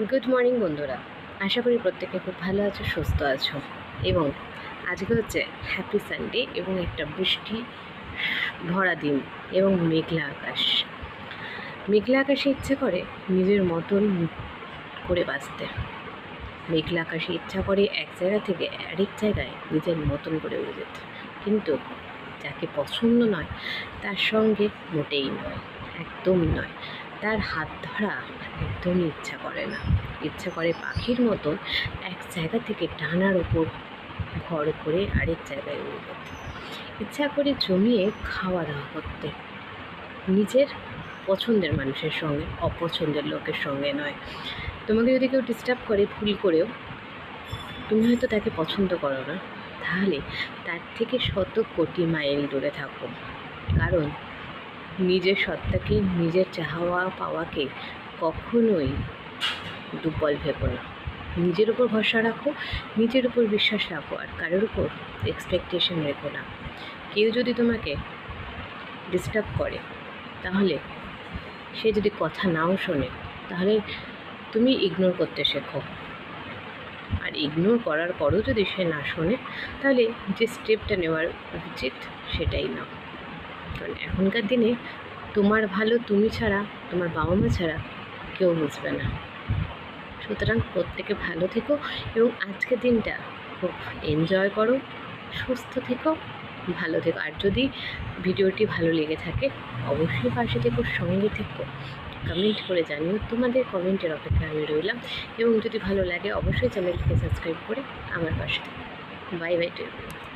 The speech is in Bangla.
গুড মর্নিং বন্ধুরা, আশা করি প্রত্যেকে খুব ভালো আছো, সুস্থ আছো। এবং আজকে হচ্ছে হ্যাপি সানডে এবং একটা বৃষ্টি ভরা দিন এবং মেঘলা আকাশ। মেঘলা আকাশে ইচ্ছা করে নিজের মতন করে বাঁচতে। মেঘলা আকাশে ইচ্ছা করে এক জায়গা থেকে আরেক জায়গায় নিজের মতন করে উড়ে যেতে, কিন্তু যাকে পছন্দ নয় তার সঙ্গে মোটেই নয়, একদম নয়। তার হাত ধরা একদমই ইচ্ছা করে না। ইচ্ছা করে পাখির মতন এক জায়গা থেকে ডানার ওপর ভর করে আরেক জায়গায় উড়ে যেতে। ইচ্ছা করে জমিয়ে খাওয়া দাওয়া করতে, নিজের পছন্দের মানুষের সঙ্গে, অপছন্দের লোকের সঙ্গে নয়। তোমাকে যদি কেউ ডিস্টার্ব করে ভুল করেও, তুমি হয়তো তাকে পছন্দ করো না, তাহলে তার থেকে শত কোটি মাইল দূরে থাকো। কারণ নিজের সত্তাকে, নিজের চাওয়া পাওয়াকে কখনোই দুর্বল ভেবো না। নিজের উপর ভরসা রাখো, নিজের উপর বিশ্বাস রাখো, আর কারোর উপর এক্সপেকটেশন রেখো না। কেউ যদি তোমাকে ডিস্টার্ব করে, তাহলে সে যদি কথা নাও শোনে, তাহলে তুমি ইগনোর করতে শেখো। আর ইগনোর করার পরও যদি সে না শোনে, তাহলে যে স্টেপটা নেওয়ার উচিত সেটাই নাও। কারণ এখনকার দিনে তোমার ভালো তুমি ছাড়া, তোমার বাবা মা ছাড়া কেউ বুঝবে না। সুতরাং প্রত্যেকে ভালো থেকো এবং আজকের দিনটা খুব এনজয় করো, সুস্থ থেকো, ভালো থেকো। আর যদি ভিডিওটি ভালো লেগে থাকে, অবশ্যই পাশে থেকো, সঙ্গে থেকো, কমেন্ট করে জানিও। তোমাদের কমেন্টের অপেক্ষায় আমি রইলাম। এবং যদি ভালো লাগে অবশ্যই চ্যানেলটিকে সাবস্ক্রাইব করে আমার পাশে থেকো। Bye bye to everyone.